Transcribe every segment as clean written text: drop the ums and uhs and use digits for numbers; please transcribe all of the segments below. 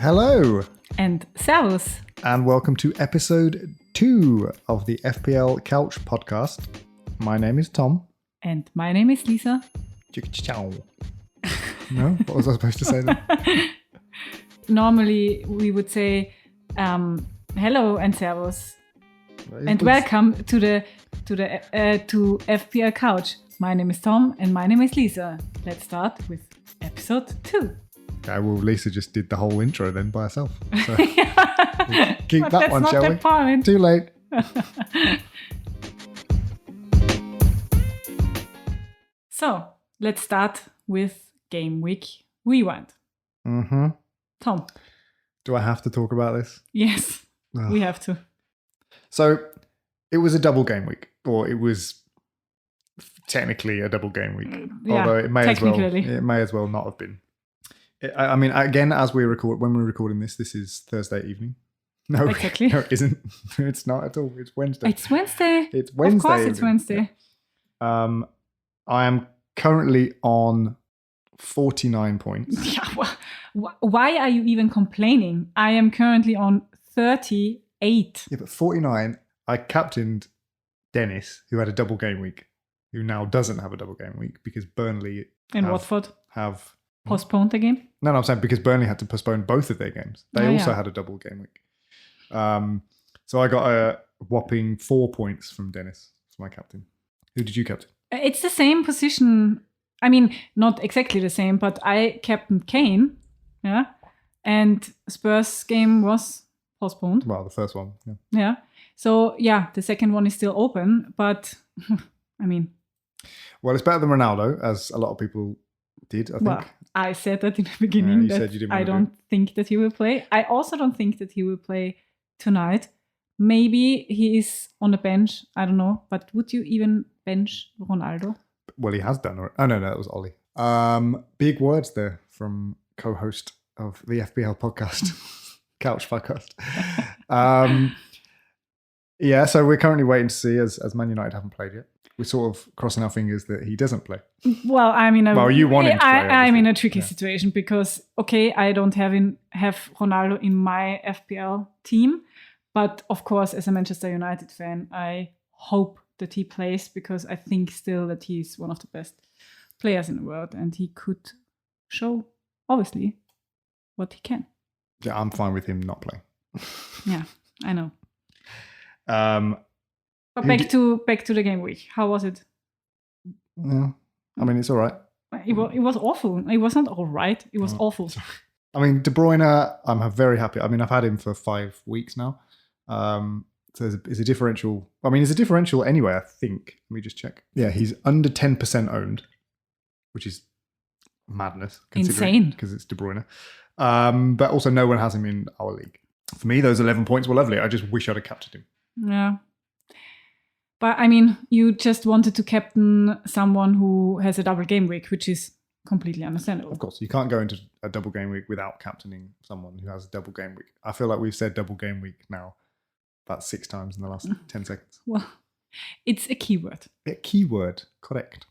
Hello. And servus. And welcome to episode 2 of the FPL Couch podcast. My name is Tom. And my name is Lisa. No? What was I supposed to say then? Normally we would say hello and servus. And welcome to FPL Couch. My name is Tom and my name is Lisa. Let's start with episode 2. Okay, well, Lisa just did the whole intro then by herself. So Yeah. keep that one, shall we? Point. Too late. So, let's start with Game Week Rewind. Mm-hmm. Tom. Do I have to talk about this? Yes, Ugh. we have to. So, it was a double game week, or it was technically a double game week. Yeah, although it may technically. as well not have been. I mean, again, when we're recording this is Thursday evening. No, Exactly. No, it isn't. It's not at all. It's Wednesday. It's Wednesday. It's Wednesday. Of course it's evening. Wednesday. Yeah. I am currently on 49 points. Yeah, why are you even complaining? I am currently on 38. Yeah, but 49, I captained Dennis, who had a double game week, who now doesn't have a double game week because Burnley And Watford have... postponed the game. No, I'm saying because Burnley had to postpone both of their games. They also had a double game week. So I got a whopping 4 points from Dennis for my captain. Who did you captain? It's the same position. I mean, not exactly the same, but I captained Kane. Yeah. And Spurs game was postponed. Well, the first one. Yeah. Yeah. So, yeah, the second one is still open. But, I mean... Well, it's better than Ronaldo, as a lot of people did, I think. Well, I said that in the beginning you said that you didn't I want to don't think that he will play. I also don't think that he will play tonight. Maybe he is on the bench. I don't know. But would you even bench Ronaldo? Well, he has done. Oh, no, that was Ollie. Big words there from co-host of the FPL podcast, Couch podcast. Yeah, so we're currently waiting to see, as Man United haven't played yet. We're sort of crossing our fingers that he doesn't play. Well, I'm in a you want him to play, I'm in a tricky Yeah. situation because I don't have Ronaldo in my FPL team, but of course, as a Manchester United fan, I hope that he plays because I think still that he's one of the best players in the world and he could show, obviously, what he can. Yeah, I'm fine with him not playing. Yeah, I know. But Who back to the game week. How was it? Yeah, I mean, it's all right. It was awful. It was not all right. It was awful. I mean, De Bruyne, I'm very happy. I mean, I've had him for 5 weeks now. So it's a differential. I mean, it's a differential anyway, I think. Let me just check. Yeah, he's under 10% owned, which is madness. Insane. Because it's De Bruyne. But also no one has him in our league. For me, those 11 points were lovely. I just wish I'd have captained him. Yeah. But I mean, you just wanted to captain someone who has a double game week, which is completely understandable. Of course, you can't go into a double game week without captaining someone who has a double game week. I feel like we've said double game week now about 6 times in the last 10 seconds. Well, it's a keyword. A keyword, correct.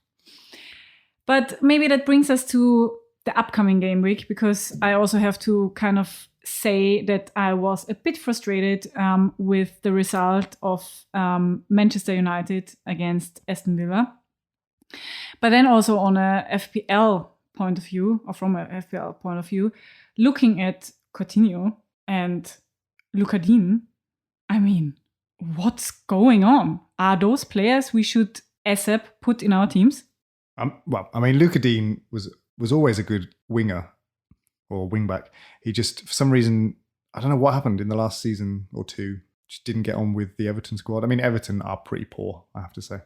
But maybe that brings us to the upcoming game week, because I also have to kind of say that I was a bit frustrated with the result of Manchester United against Aston Villa. But then also on a FPL point of view, or from a FPL point of view, looking at Coutinho and Lucadine, I mean, what's going on? Are those players we should ASAP put in our teams? Well, I mean, Lucadine was always a good winger or wing back. He just, for some reason, I don't know what happened in the last season or two, just didn't get on with the Everton squad. I mean, Everton are pretty poor, I have to say.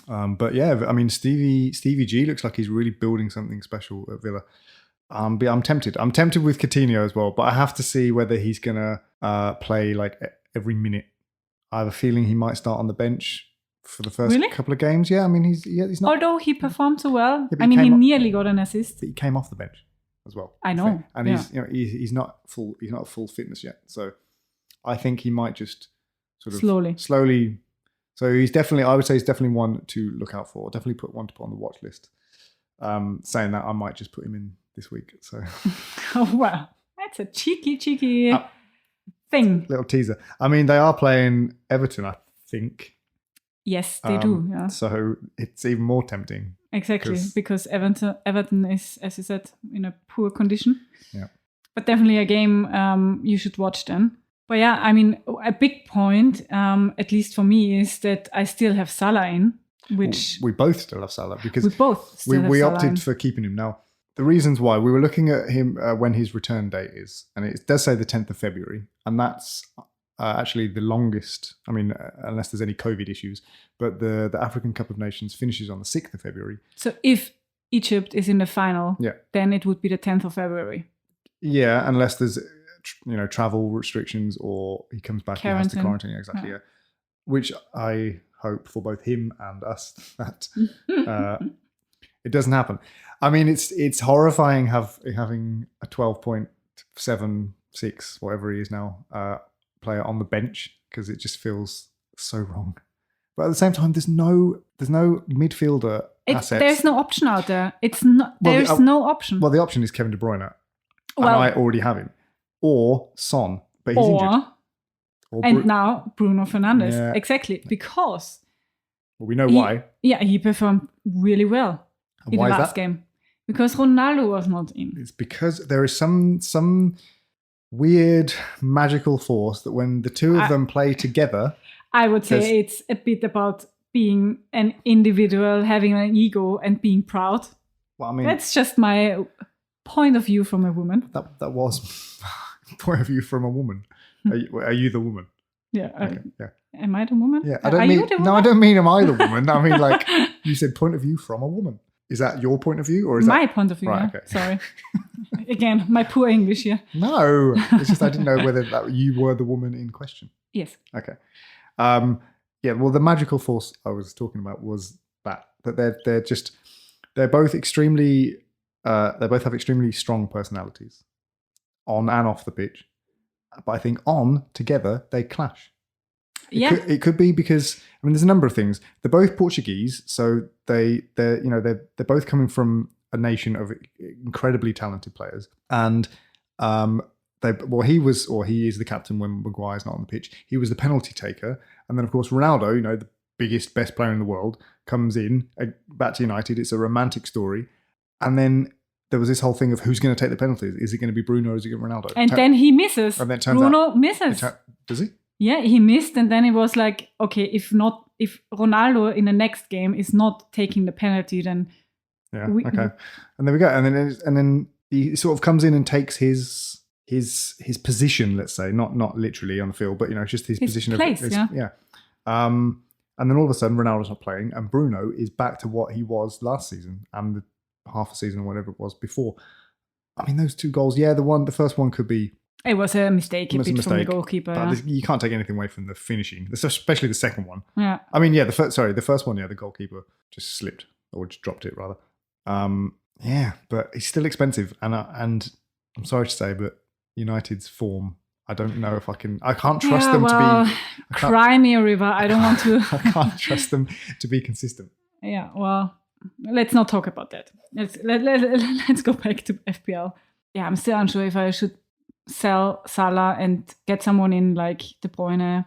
But yeah, I mean, Stevie G looks like he's really building something special at Villa. But I'm tempted. I'm tempted with Coutinho as well, but I have to see whether he's gonna play like every minute. I have a feeling he might start on the bench for the first couple of games. Yeah, I mean, he's not. Although he performed so well, Yeah, I mean, he nearly got an assist. But he came off the bench as well. I know, and he's not full. He's not full fitness yet. So I think he might just sort of slowly. So he's definitely. I would say he's definitely one to look out for. Definitely one to put on the watch list. Saying that, I might just put him in this week. So. Oh well, That's a cheeky thing. Little teaser. I mean, they are playing Everton, I think. Yes, they do. Yeah. So it's even more tempting. Exactly, because Everton is, as you said, in a poor condition. Yeah. But definitely a game you should watch then. But yeah, I mean, a big point, at least for me, is that I still have Salah in, which... We both still have Salah because we both still have we Salah opted in. for keeping him. Now, the reasons why, we were looking at him when his return date is, and it does say the 10th of February, and that's actually the longest, I mean, unless there's any COVID issues, but the African Cup of Nations finishes on the 6th of February. So if Egypt is in the final, then it would be the 10th of February. Yeah, unless there's travel restrictions or he comes back and has to quarantine. Exactly, yeah. Which I hope for both him and us that it doesn't happen. I mean, it's horrifying having a 12.76, whatever he is now, player on the bench because it just feels so wrong. But at the same time, there's no midfielder assets. There's no option out there. It's not. There's no option. Well, the option is Kevin De Bruyne, and I already have him, or Son, but he's injured. And now Bruno Fernandes, exactly, because we know why. Yeah, he performed really well in the last game because Ronaldo was not in. It's because there is some weird magical force that when the two of them play together, I would say it's a bit about being an individual, having an ego, and being proud. Well, I mean, that's just my point of view from a woman. That was point of view from a woman. Are you the woman? Yeah. Okay, yeah. Am I the woman? Yeah. I don't mean. No, I don't mean. Am I the woman? I mean, like you said, point of view from a woman. Is that your point of view, or is my that point of view? Right. Yeah. Okay. Sorry. Again, my poor English here. No, it's just I didn't know whether you were the woman in question. Yes. Okay. Yeah. Well, the magical force I was talking about was that they're both extremely. They both have extremely strong personalities, on and off the pitch. But I think on together they clash. It could be because I mean there's a number of things. They're both Portuguese, so they're both coming from a nation of incredibly talented players. And he is the captain when Maguire's not on the pitch. He was the penalty taker, and then of course Ronaldo, the biggest, best player in the world, comes in back to United. It's a romantic story, and then there was this whole thing of who's going to take the penalties. Is it going to be Bruno or is it going to be Ronaldo? And then he misses. And then it turns Bruno misses. Does he? Yeah, he missed, and then it was like, okay, if Ronaldo in the next game is not taking the penalty, then okay, and there we go. And then he sort of comes in and takes his position, let's say, not literally on the field, but just his position place, and then all of a sudden Ronaldo's not playing, and Bruno is back to what he was last season and the half a season or whatever it was before. I mean, those two goals, the first one could be. It was a mistake, from the goalkeeper. But you can't take anything away from the finishing, especially the second one. Yeah. I mean, the first one, the goalkeeper just slipped or just dropped it rather. But he's still expensive, and I'm sorry to say, but United's form, I don't know if I can't trust them to be. Cry me a river. I don't want to. I can't trust them to be consistent. Yeah. Well, let's not talk about that. Let's go back to FPL. Yeah, I'm still unsure if I should sell Salah and get someone in like De Bruyne.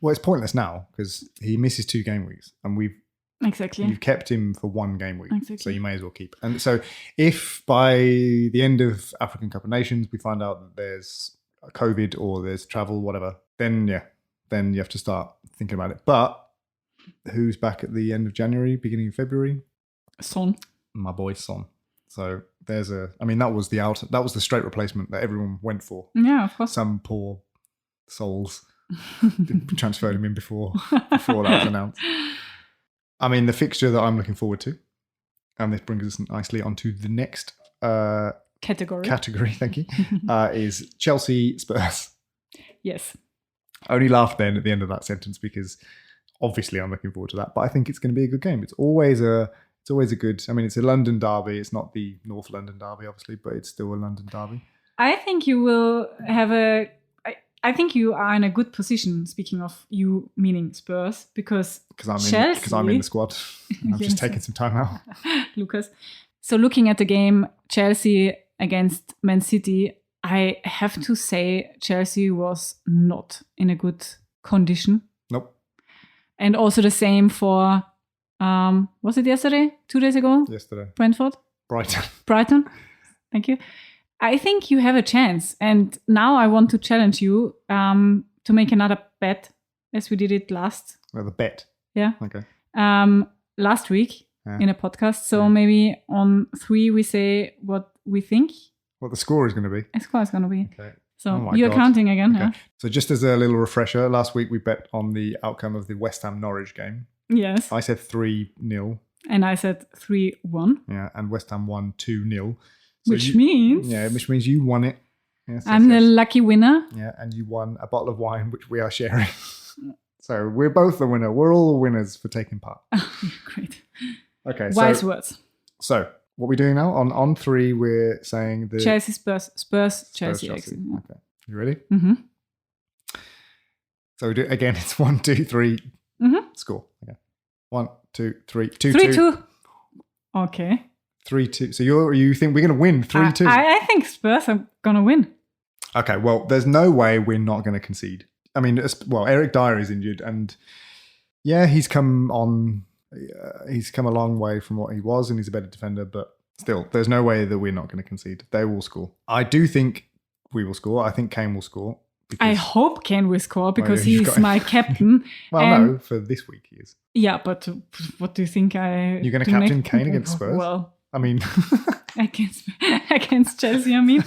Well, it's pointless now because he misses 2 game weeks, and you've kept him for 1 game week, so you may as well keep. And so, if by the end of African Cup of Nations we find out that there's COVID or there's travel, whatever, then you have to start thinking about it. But who's back at the end of January, beginning of February? Son, my boy Son. So that was the straight replacement that everyone went for. Yeah, of course. Some poor souls transferred him in before that was announced. I mean, the fixture that I'm looking forward to, and this brings us nicely onto the next category. Thank you. Is Chelsea Spurs. Yes. I only laughed then at the end of that sentence because obviously I'm looking forward to that. But I think it's going to be a good game. It's always a good. I mean, it's a London derby. It's not the North London derby, obviously, but it's still a London derby. I think you will have I think you are in a good position. Speaking of you, meaning Spurs, because I'm in the squad. I'm just taking some time out. Lucas. So looking at the game, Chelsea against Man City, I have to say Chelsea was not in a good condition. Nope. And also the same for, was it yesterday? 2 days ago? Yesterday. Brentford? Brighton. Thank you. I think you have a chance. And now I want to challenge you to make another bet as we did it last. Well, the bet. Yeah. Okay. Last week in a podcast. So maybe on 3 we say what we think. What the score is going to be. A score is going to be. Okay. So you're counting again, okay. Yeah? So just as a little refresher, last week we bet on the outcome of the West Ham Norwich game. Yes. I said 3-0. And I said 3-1. Yeah, and West Ham won 2-0. So which means you won it. Yes, I'm the lucky winner. Yeah, and you won a bottle of wine, which we are sharing. So we're both the winner. We're all the winners for taking part. Great. Okay. Wise words. So what are we doing now? On 3, we're saying the Chelsea, Spurs, Chelsea. Okay. You ready? Mm-hmm. So we do again. It's 1, 2, 3. Mm-hmm. Score. Okay. 1, 2, 3. 2, 3-2. Okay. 3-2. So you think we're going to win 3-2? I think Spurs are going to win. Okay. Well, there's no way we're not going to concede. I mean, Eric Dyer is injured, and he's come on. He's come a long way from what he was, and he's a better defender. But still, there's no way that we're not going to concede. They will score. I do think we will score. I think Kane will score. I hope Kane will score because he's my captain. Well, no, for this week he is. Yeah, but what do you think You're going to captain Kane against Spurs? Well, I mean, against Chelsea. I mean,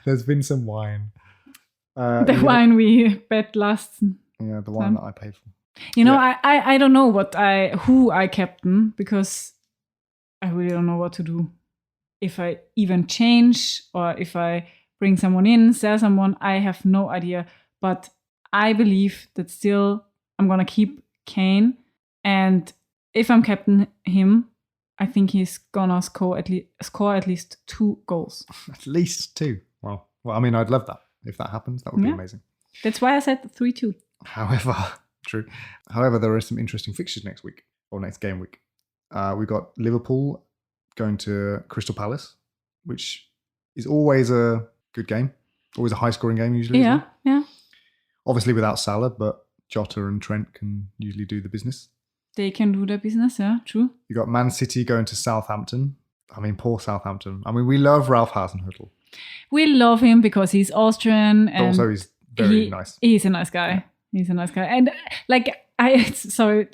there's been some wine. The wine we bet last. Yeah, the wine that I paid for. I don't know who I captain because I really don't know what to do. If I even change or if I bring someone in, sell someone, I have no idea. But I believe that still I'm gonna keep Kane, and if I'm captain him, I think he's gonna score at least 2 goals. At least 2. Well, I mean, I'd love that. If that happens, that would be amazing. That's why I said 3-2. However, there are some interesting fixtures next week, or next game week. We've got Liverpool going to Crystal Palace, which is always a good game. Always a high-scoring game, usually. Yeah. Obviously without Salah, but Jota and Trent can usually do the business. They can do their business, yeah, true. You got Man City going to Southampton. I mean, poor Southampton. I mean, we love Ralph Hasenhüttl. We love him because he's Austrian, and also he's very nice. He's a nice guy. Yeah. He's a nice guy, and sorry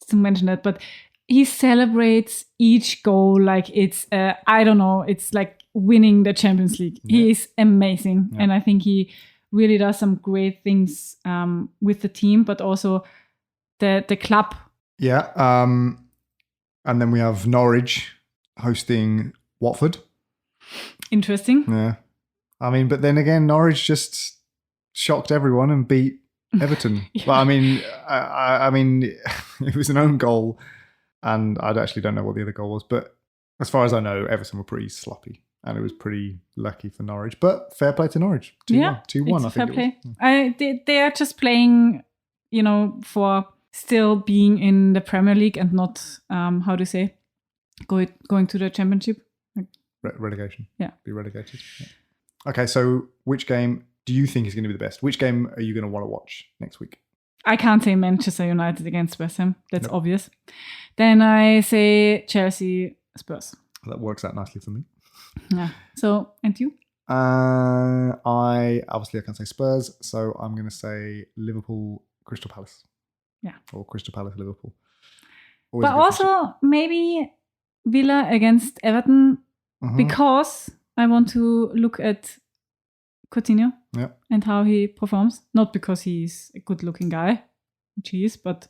to mention that, but he celebrates each goal like it's I don't know, it's like winning the Champions League. Yeah. He is amazing, and I think he really does some great things with the team, but also the club. Yeah, and then we have Norwich hosting Watford. Interesting. Yeah. I mean, but then again, Norwich just shocked everyone and beat Everton. But I mean, I mean, it was an own goal, and I actually don't know what the other goal was. But as far as I know, Everton were pretty sloppy, and it was pretty lucky for Norwich. But fair play to Norwich. 2-1. 2-1, I think. Fair play. They are just playing, for still being in the Premier League and not, how do you say, going to the Championship. Relegation. Yeah. Be relegated. Yeah. Okay, so which game do you think is going to be the best? Which game are you going to want to watch next week? I can't say Manchester United against West Ham. That's obvious. Then I say Chelsea, Spurs. That works out nicely for me. Yeah. So, and you? I can't say Spurs, so I'm going to say Liverpool, Crystal Palace. Yeah. Or Crystal Palace, Liverpool. But also maybe Villa against Everton. Because I want to look at Coutinho and how he performs. Not because he's a good-looking guy, which he is, but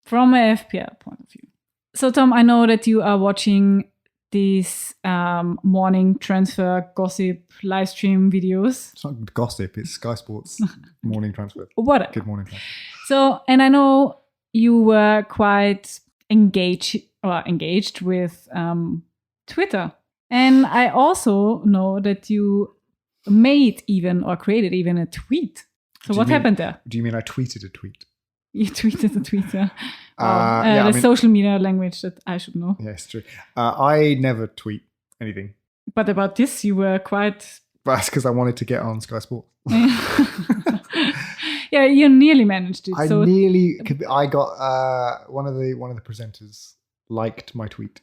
from a FPL point of view. So, Tom, I know that you are watching these morning transfer gossip live stream videos. It's not gossip, it's Sky Sports morning transfer. Whatever. Good morning. So, and I know you were quite engaged with Twitter. And I also know that you made or created even a tweet. So what happened there? Do you mean I tweeted a tweet? You tweeted a tweet, yeah. Social media language that I should know. Yeah, it's true. I never tweet anything. But about this, you were quite... But that's because I wanted to get on Sky Sports. Yeah, you nearly managed it. I got one of the presenters liked my tweet,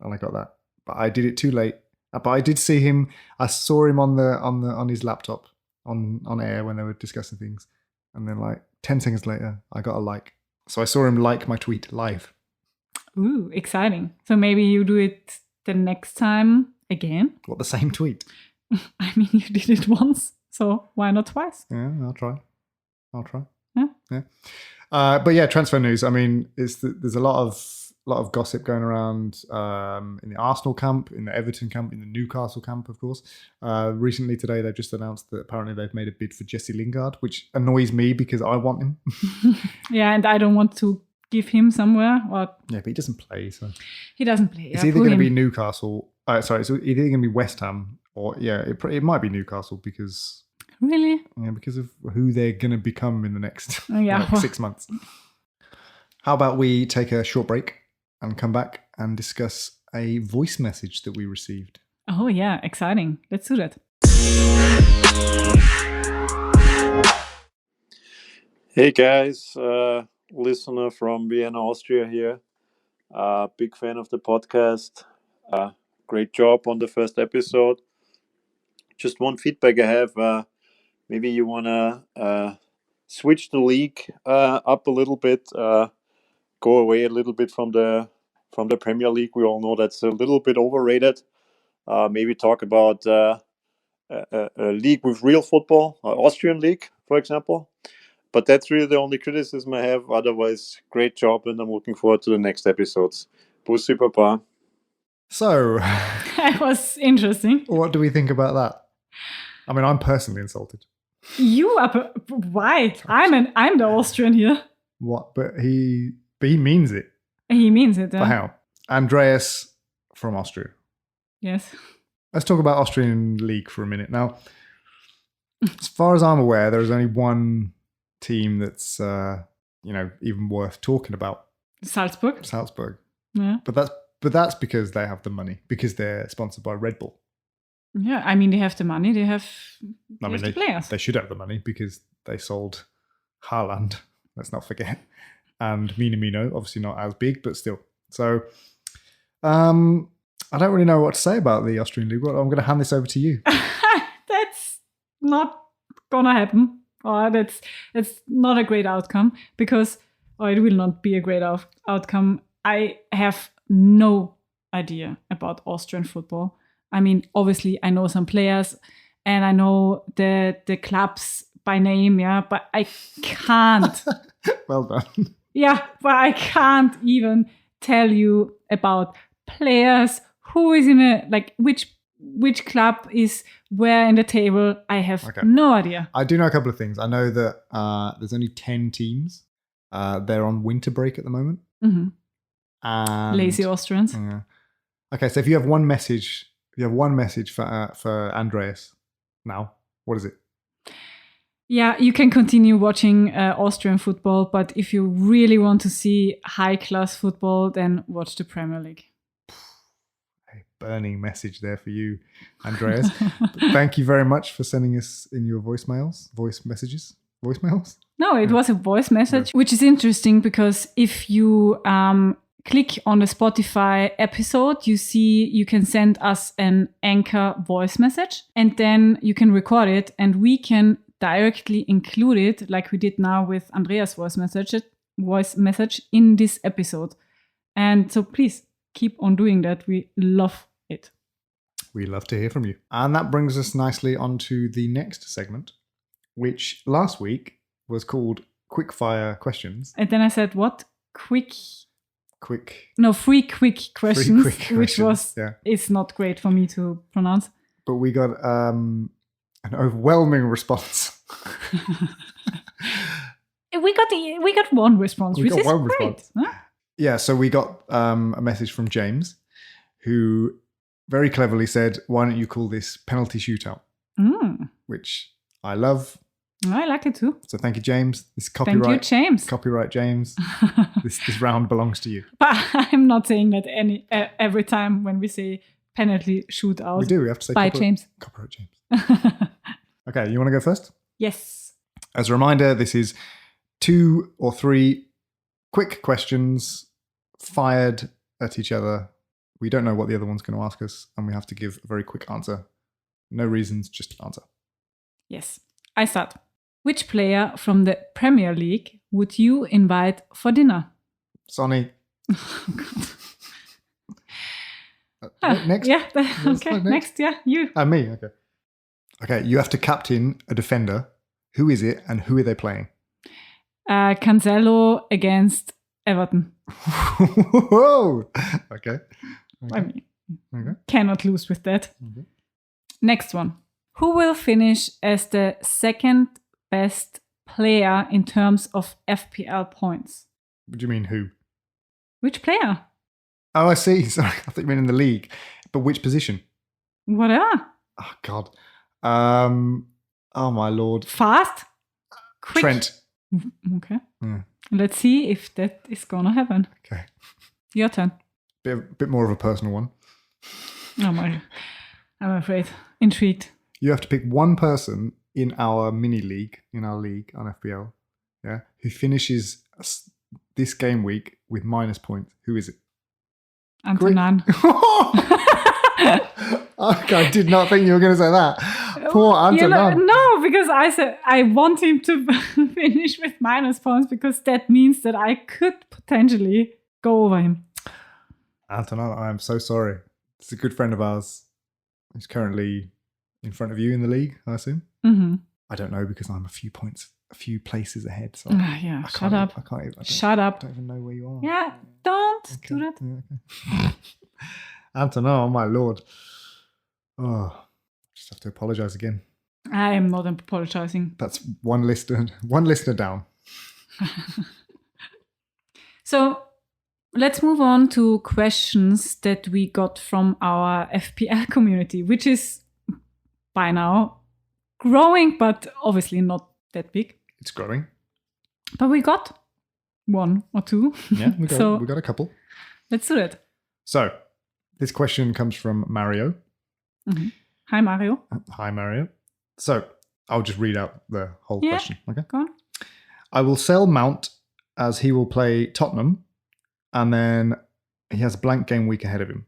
and I got that. But I did it too late. But I did see him. I saw him on his laptop on air when they were discussing things, and then like 10 seconds later, I got a like. So I saw him like my tweet live. Ooh, exciting! So maybe you do it the next time again. What, the same tweet? I mean, you did it once, so why not twice? Yeah, I'll try. Yeah. But yeah, transfer news. I mean, there's a lot of gossip going around in the Arsenal camp, in the Everton camp, in the Newcastle camp, of course. Recently today, they've just announced that apparently they've made a bid for Jesse Lingard, which annoys me because I want him. Yeah, and I don't want to give him somewhere. Or Yeah, but he doesn't play, so he doesn't play. it's either going to be Newcastle. It's either going to be West Ham or it might be Newcastle because. Really? Yeah, because of who they're going to become in the next 6 months. How about we take a short break and come back and discuss a voice message that we received? Oh, yeah. Exciting. Let's do that. Hey, guys. Listener from Vienna, Austria here. Big fan of the podcast. Great job on the first episode. Just one feedback I have. Maybe you want to switch the league up a little bit, go away a little bit from the Premier League. We all know that's a little bit overrated. Maybe talk about a league with real football, Austrian league, for example. But that's really the only criticism I have. Otherwise, great job, and I'm looking forward to the next episodes. Pussy Papa. So, That was interesting. what do we think about that? I mean, I'm personally insulted. You are right. I'm the Austrian here. What? But he means it. He means it. But how? Andreas from Austria. Yes. Let's talk about Austrian league for a minute. Now, as far as I'm aware, there is only one team that's even worth talking about. Salzburg. Yeah. But that's because they have the money, because they're sponsored by Red Bull. Yeah, I mean, they have the money. They have the players. They should have the money because they sold Haaland, let's not forget, and Minamino, obviously not as big, but still. So, I don't really know what to say about the Austrian league. I'm going to hand this over to you. That's not gonna happen. Or that's not a great outcome because it will not be a great outcome. I have no idea about Austrian football. I mean, obviously, I know some players and I know the clubs by name, yeah, but I can't. Well done. Yeah, but I can't even tell you about players, who is in which club is where in the table. I have no idea. I do know a couple of things. I know that there's only 10 teams. They're on winter break at the moment. Mm-hmm. And, lazy Austrians. Yeah. Okay, so if you have one message for Andreas now, what is it? Yeah, you can continue watching Austrian football, but if you really want to see high-class football, then watch the Premier League. A burning message there for you, Andreas. Thank you very much for sending us in your voicemails. No, it was a voice message, which is interesting because if you click on the Spotify episode, you can send us an Anchor voice message and then you can record it and we can directly include it like we did now with Andreas' voice message in this episode. And so please keep on doing that. We love it. We love to hear from you. And that brings us nicely onto the next segment, which last week was called Quickfire Questions. And then I said, what? Three quick questions, which was it's not great for me to pronounce. But we got an overwhelming response. we got one response, which is great. Huh? Yeah, so we got a message from James, who very cleverly said, "Why don't you call this penalty shootout?" Which I love. I like it too. So thank you, James. This copyright. Thank you, James. Copyright, James. this round belongs to you. But I'm not saying that every time when we say penalty shootout We do. We have to say by James. Copyright James. Okay, you want to go first? Yes. As a reminder, this is 2 or 3 quick questions fired at each other. We don't know what the other one's going to ask us, and we have to give a very quick answer. No reasons, just answer. Yes. I start. Which player from the Premier League would you invite for dinner? Sonny. Next. Yeah. Let's Okay. start Next. Yeah. You. Me. Okay. Okay. You have to captain a defender. Who is it, and who are they playing? Cancelo against Everton. Whoa. Okay. I mean, Okay. cannot lose with that. Okay. Next one. Who will finish as the second best player in terms of FPL points? What do you mean who? Which player? Oh, I see. Sorry, I thought you meant in the league. But which position? Whatever. Oh God. Oh my lord. Fast? Quick? Trent. Okay. Yeah. Let's see if that is gonna happen. Okay. Your turn. Bit more of a personal one. Oh my. I'm afraid. Intrigued. You have to pick one person in our mini league, on FPL, yeah, who finishes this game week with minus points. Who is it? Antonin. Okay, I did not think you were going to say that. Poor Antonin. No, because I said I want him to finish with minus points because that means that I could potentially go over him. Antonin, I am so sorry. It's a good friend of ours. He's currently in front of you in the league, I assume. Mm-hmm. I don't know because I'm a few places ahead. So Yeah, shut up. Shut up. I don't even know where you are. Yeah, don't do that. Yeah, okay. Antonin, oh my lord. Oh, just have to apologize again. I am not apologizing. That's one listener down. So let's move on to questions that we got from our FPL community, which is by now growing, but obviously not that big. It's growing. But we got 1 or 2. Yeah, we got a couple. Let's do it. So this question comes from Mario. Mm-hmm. Hi, Mario. Hi, Mario. So I'll just read out the whole question. Okay. Go on. I will sell Mount as he will play Tottenham, and then he has a blank game week ahead of him.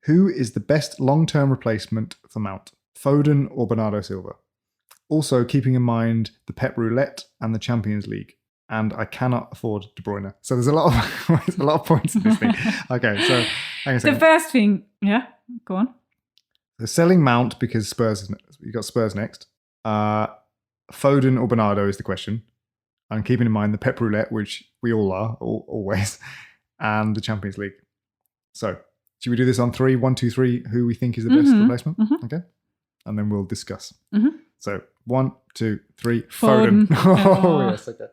Who is the best long-term replacement for Mount? Foden or Bernardo Silva? Also, keeping in mind the Pep Roulette and the Champions League. And I cannot afford De Bruyne. So there's a lot of points in this thing. Okay, so hang on a second. The first thing, go on. So selling Mount because you got Spurs next. Foden or Bernardo is the question. And keeping in mind the Pep Roulette, which we all are, always, and the Champions League. So should we do this on 3? 1, 2, 3, who we think is the best replacement? Mm-hmm. Okay. And then we'll discuss. Mm-hmm. So 1, 2, 3, Foden. Oh, yes, okay.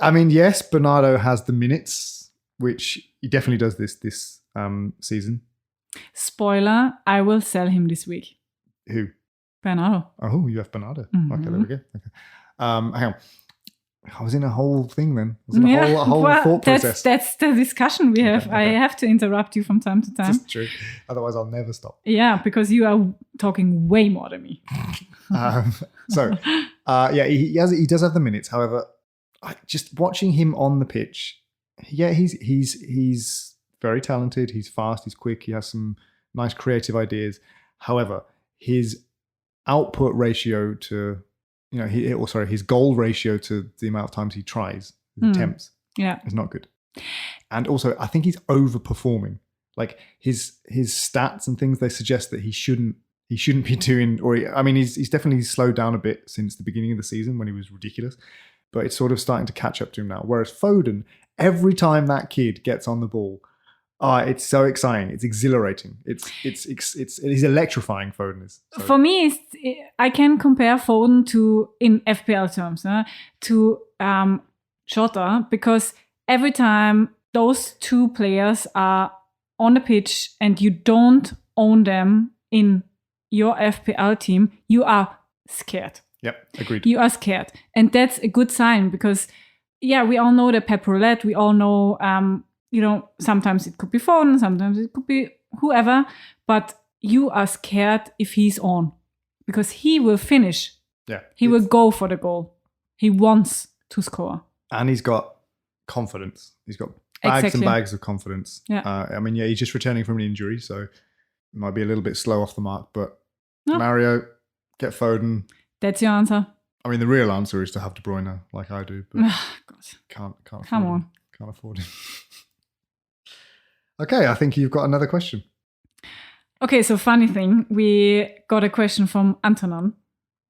I mean, yes, Bernardo has the minutes, which he definitely does this season. Spoiler, I will sell him this week. Who? Bernardo. Oh, you have Bernardo. Mm-hmm. Okay, there we go. Okay. Hang on. I was in a whole thing then. I was in a whole thought process. That's the discussion we have. Okay. I have to interrupt you from time to time. That's true. Otherwise, I'll never stop. Yeah, because you are talking way more than me. He does have the minutes. However, just watching him on the pitch, he's very talented. He's fast. He's quick. He has some nice creative ideas. However, his output ratio to his goal ratio to the amount of times he tries, attempts, is not good. And also, I think he's overperforming. Like his stats and things, they suggest that he shouldn't be doing. He's definitely slowed down a bit since the beginning of the season when he was ridiculous. But it's sort of starting to catch up to him now. Whereas Foden, every time that kid gets on the ball, it's so exciting. It's exhilarating. He's electrifying. Foden is. So. For me, I can compare Foden to, in FPL terms, to Jota, because every time those two players are on the pitch and you don't own them in your FPL team, you are scared. Yep, agreed. You are scared. And that's a good sign because, we all know the Pep Roulette. We all know, sometimes it could be Foden, sometimes it could be whoever. But you are scared if he's on because he will finish. Yeah. He will go for the goal. He wants to score. And he's got confidence. He's got bags and bags of confidence. Yeah. He's just returning from an injury, so it might be a little bit slow off the mark. But Mario, get Foden. That's your answer. I mean, the real answer is to have De Bruyne, like I do, but can't. Come on, can't afford it. Okay, I think you've got another question. Okay, so funny thing, we got a question from Antonin,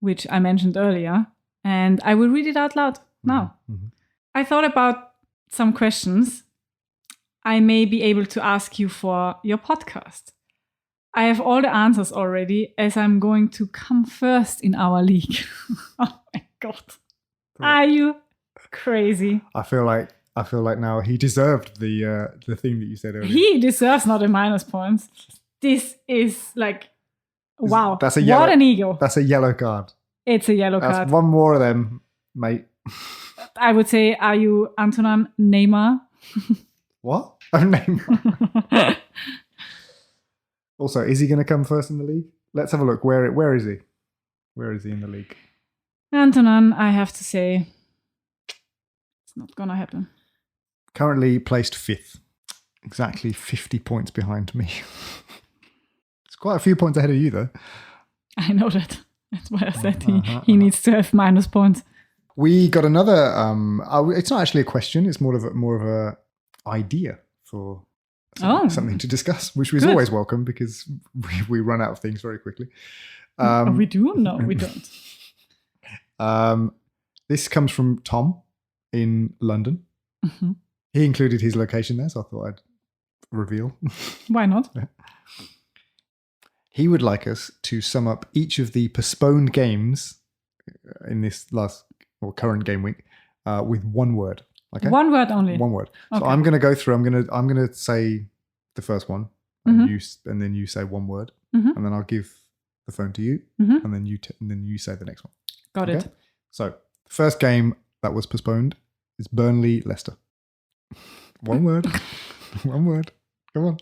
which I mentioned earlier, and I will read it out loud now. Mm-hmm. I thought about some questions I may be able to ask you for your podcast. I have all the answers already, as I'm going to come first in our league. Oh my God. Are you crazy? I feel like now he deserved the thing that you said earlier. He deserves not a minus points. This is like, wow. That's a yellow, what an ego. That's a yellow card. It's a yellow card. That's one more of them, mate. I would say, are you Antonin Neymar? What? Oh, Neymar. Also, is he going to come first in the league? Let's have a look. Where is he? Where is he in the league? Antonin, I have to say, it's not going to happen. Currently placed 5th. Exactly 50 points behind me. It's quite a few points ahead of you, though. I know that. That's why I said he needs to have minus points. We got another. It's not actually a question. It's more of a idea for something to discuss, which was always welcome because we run out of things very quickly. We do? No, we don't. This comes from Tom in London. Mm-hmm. He included his location there, so I thought I'd reveal. Why not? He would like us to sum up each of the postponed games in this last or current game week with one word. Okay, one word only. One word. Okay. So I'm going to go through. I'm going to say the first one, and and then you say one word, and then I'll give the phone to you, and then you say the next one. Got it. So the first game that was postponed is Burnley Leicester. One word. One word. Come on.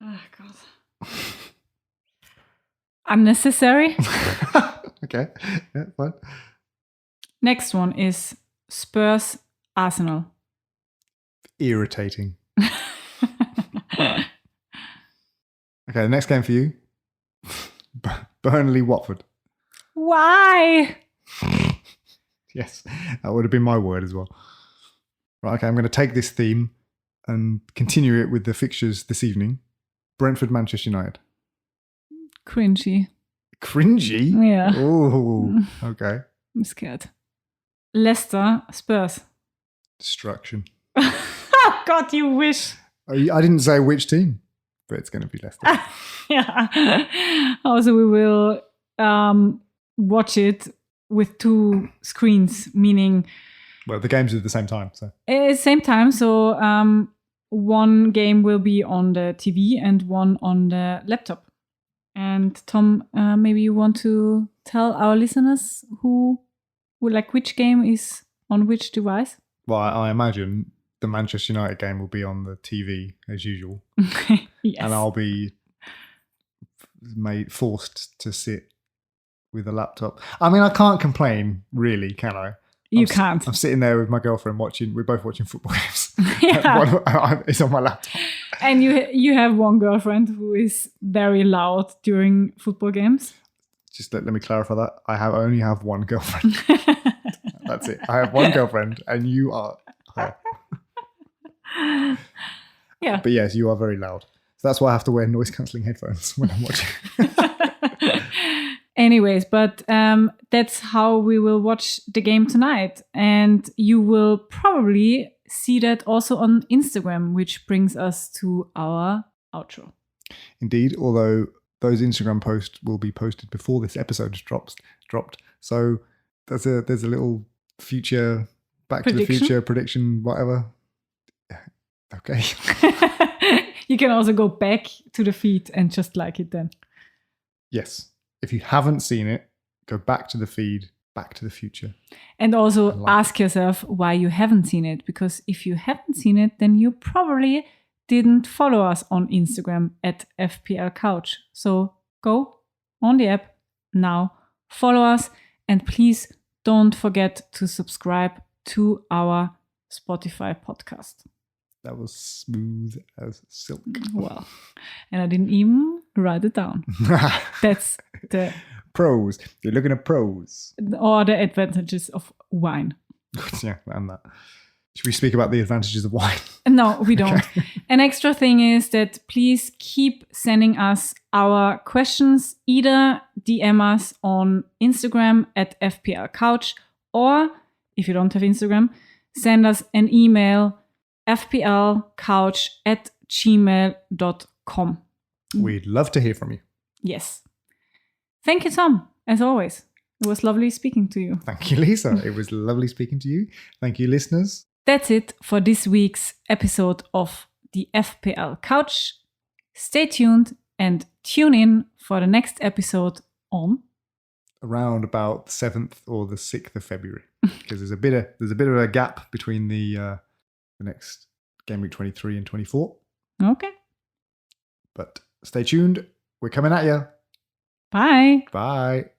Oh God. Unnecessary. Okay. Yeah, fine. Next one is Spurs Arsenal. Irritating. Okay, the next game for you. Burnley Watford. Why? Yes, that would have been my word as well. Right, okay, I'm going to take this theme and continue it with the fixtures this evening. Brentford, Manchester United. Cringy. Cringy? Yeah. Oh, okay. I'm scared. Leicester, Spurs. Destruction. Oh, God, you wish. I didn't say which team, but it's going to be Leicester. Yeah. Also, we will watch it with 2 screens, meaning... Well, the games are at the same time, so... Same time, so one game will be on the TV and one on the laptop. And Tom, maybe you want to tell our listeners which game is on which device? Well, I imagine the Manchester United game will be on the TV as usual. Yes. And I'll be forced to sit with a laptop. I mean, I can't complain, really, can I? You can't. I'm sitting there with my girlfriend we're both watching football games. Yeah. It's on my laptop. And you have one girlfriend who is very loud during football games. Just let me clarify that. I only have one girlfriend. That's it. I have one girlfriend and you are her. Yeah. But yes, you are very loud. So that's why I have to wear noise cancelling headphones when I'm watching. Anyways, but that's how we will watch the game tonight. And you will probably see that also on Instagram, which brings us to our outro. Indeed, although those Instagram posts will be posted before this episode is dropped. So there's a little future, back to the future prediction, whatever. Okay. You can also go back to the feed and just like it then. Yes. If you haven't seen it, go back to the feed, Back to the Future. And also ask yourself why you haven't seen it. Because if you haven't seen it, then you probably didn't follow us on Instagram at FPL Couch. So go on the app now, follow us, and please don't forget to subscribe to our Spotify podcast. That was smooth as silk. Well, and I didn't even write it down. That's the Pros. You're looking at pros. or the advantages of wine. Yeah, and that. Should we speak about the advantages of wine? No, we don't. An extra thing is that please keep sending us our questions. Either DM us on Instagram at FPL Couch, or if you don't have Instagram, send us an email fplcouch@gmail.com. We'd love to hear from you. Yes. Thank you, Tom, as always. It was lovely speaking to you. Thank you, Lisa. It was lovely speaking to you. Thank you, listeners. That's it for this week's episode of the FPL Couch. Stay tuned and tune in for the next episode on Around about the 7th or the 6th of February, because there's a bit of a gap between the next game week 23 and 24. Okay. But stay tuned. We're coming at you. Bye. Bye.